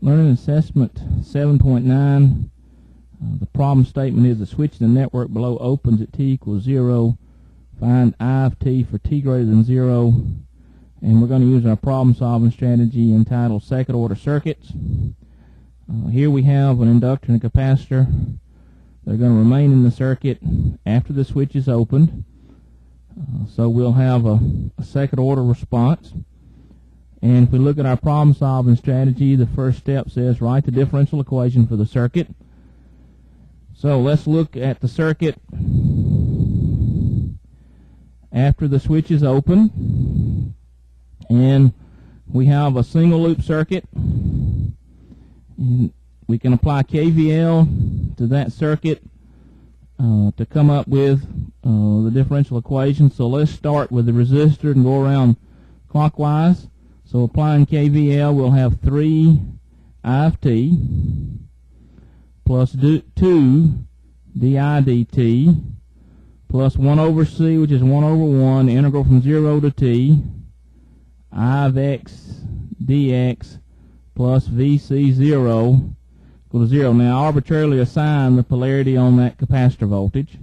Learning Assessment 7.9. The problem statement is the switch in the network below opens at t equals 0. Find I of t for t greater than 0. And we're going to use our problem solving strategy entitled second order circuits. Here we have an inductor and a capacitor. They're going to remain in the circuit after the switch is opened. So we'll have a second order response. And if we look at our problem solving strategy, the first step says write the differential equation for the circuit. So let's look at the circuit after the switch is open. And we have a single loop circuit. And we can apply KVL to that circuit to come up with the differential equation. So let's start with the resistor and go around clockwise. So applying KVL, we'll have 3 I of t plus 2 di dt plus 1 over c, which is 1 over 1, integral from 0 to t, I of x dx plus vc0 equal to 0. Now arbitrarily assign the polarity on that capacitor voltage.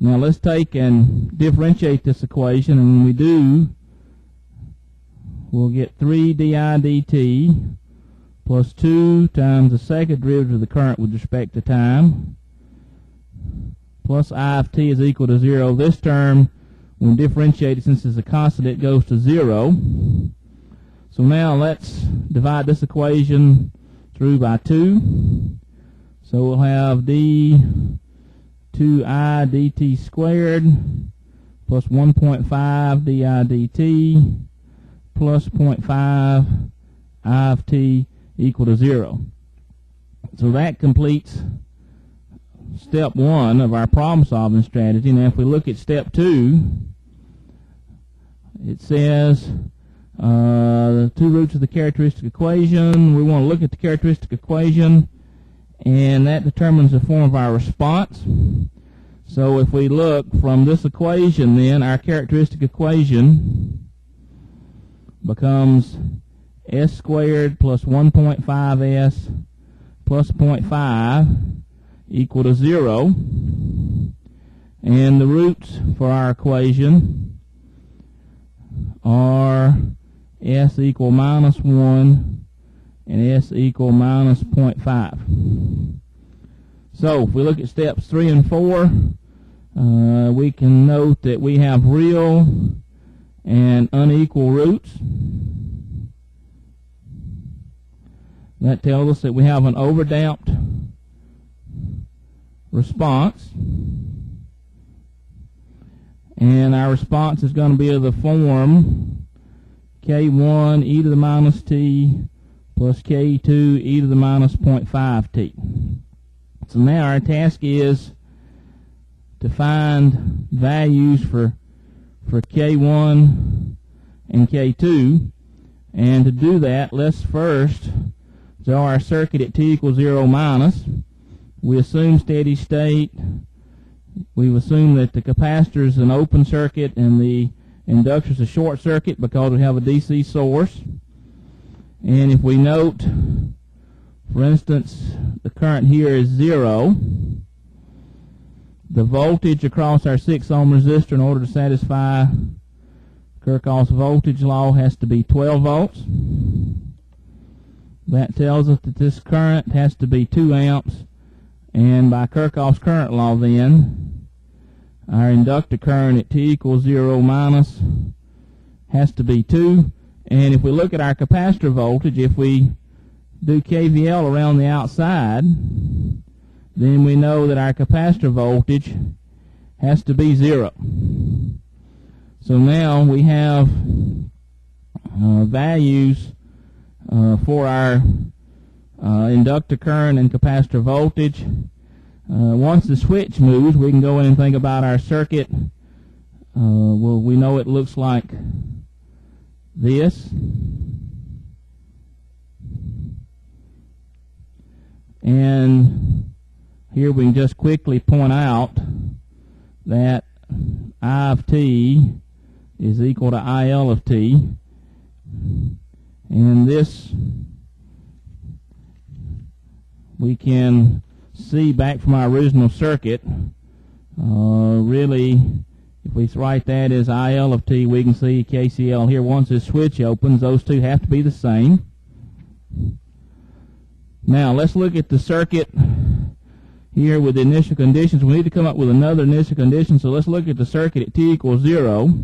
Now let's take and differentiate this equation, and when we do, we'll get 3 di dt plus 2 times the second derivative of the current with respect to time plus I of t is equal to 0. This term, when differentiated, since it's a constant, it goes to 0. So now let's divide this equation through by 2. So we'll have d 2i dt squared plus 1.5 di dt plus 0.5 I of t equal to 0. So that completes step 1 of our problem solving strategy. Now if we look at step 2, it says the two roots of the characteristic equation. We want to look at the characteristic equation, and that determines the form of our response. So if we look from this equation, then our characteristic equation becomes s squared plus 1.5s plus 0.5 equal to 0. And the roots for our equation are s equal minus 1 and s equal minus 0.5. So if we look at steps 3 and 4, we can note that we have real and unequal roots. That tells us that we have an overdamped response, and our response is going to be of the form k1 e to the minus t plus k2 e to the minus 0.5 t. So now our task is to find values for k1 and k2, and to do that, let's first draw our circuit at t equals 0 minus. We assume steady state. We've assumed that the capacitor is an open circuit and the inductor is a short circuit because we have a DC source. And if we note, for instance, the current here is 0, the voltage across our 6 ohm resistor in order to satisfy Kirchhoff's voltage law has to be 12 volts. That tells us that this current has to be 2 amps. And by Kirchhoff's current law, then, our inductor current at t equals 0 minus has to be 2. And if we look at our capacitor voltage, if we do KVL around the outside, then we know that our capacitor voltage has to be 0. So now we have values for our inductor current and capacitor voltage. Once the switch moves, we can go in and think about our circuit. Well, we know it looks like this. And here we can just quickly point out that I of t is equal to IL of t. And this we can see back from our original circuit, really, if we write that as IL of t, we can see KCL here. Once this switch opens, those two have to be the same. Now, let's look at the circuit here with the initial conditions. We need to come up with another initial condition, so let's look at the circuit at t equals 0.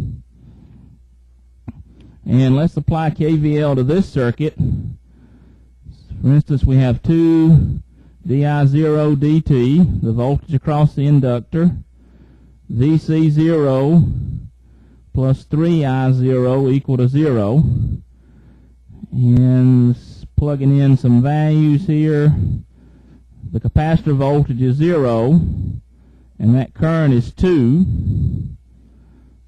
And let's apply KVL to this circuit. For instance, we have 2 di0 dt, the voltage across the inductor, Vc0 plus 3I0 equal to 0. And plugging in some values here, the capacitor voltage is 0, and that current is 2.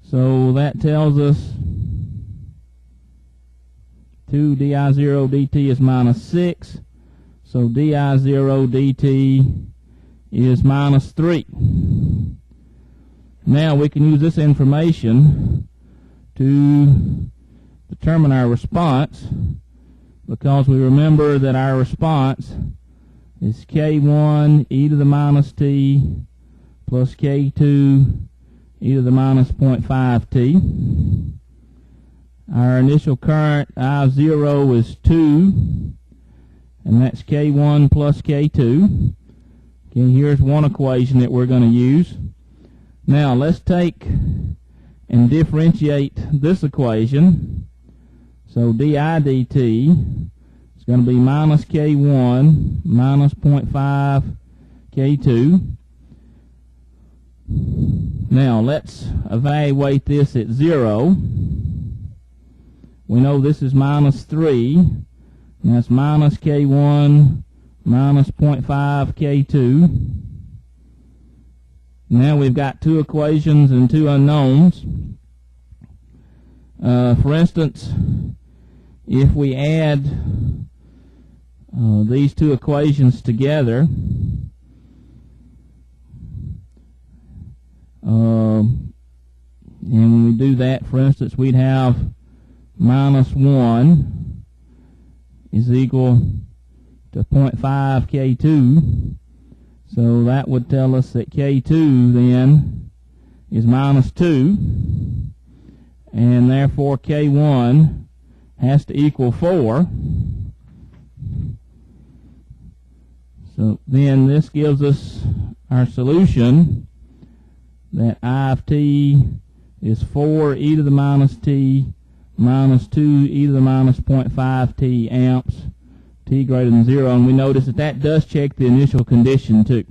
So that tells us 2 di0 dt is minus 6. So di0 dt is minus 3. Now we can use this information to determine our response, because we remember that our response is K1 e to the minus t plus K2 e to the minus 0.5 t. Our initial current I0 is 2, and that's K1 plus K2. Okay, here's one equation that we're going to use. Now let's take and differentiate this equation. So di dt is going to be minus K1 minus 0.5 K2. Now let's evaluate this at 0. We know this is minus 3. And that's minus K1 minus 0.5 K2. Now we've got two equations and two unknowns. For instance, if we add these two equations together, and when we do that, for instance, we'd have minus 1 is equal to 0.5 K2. So that would tell us that K2 then is minus 2, and therefore K1 has to equal 4. So then this gives us our solution, that I of t is 4 e to the minus t minus 2 e to the minus 0.5 t amps, t greater than 0, and we notice that that does check the initial condition too.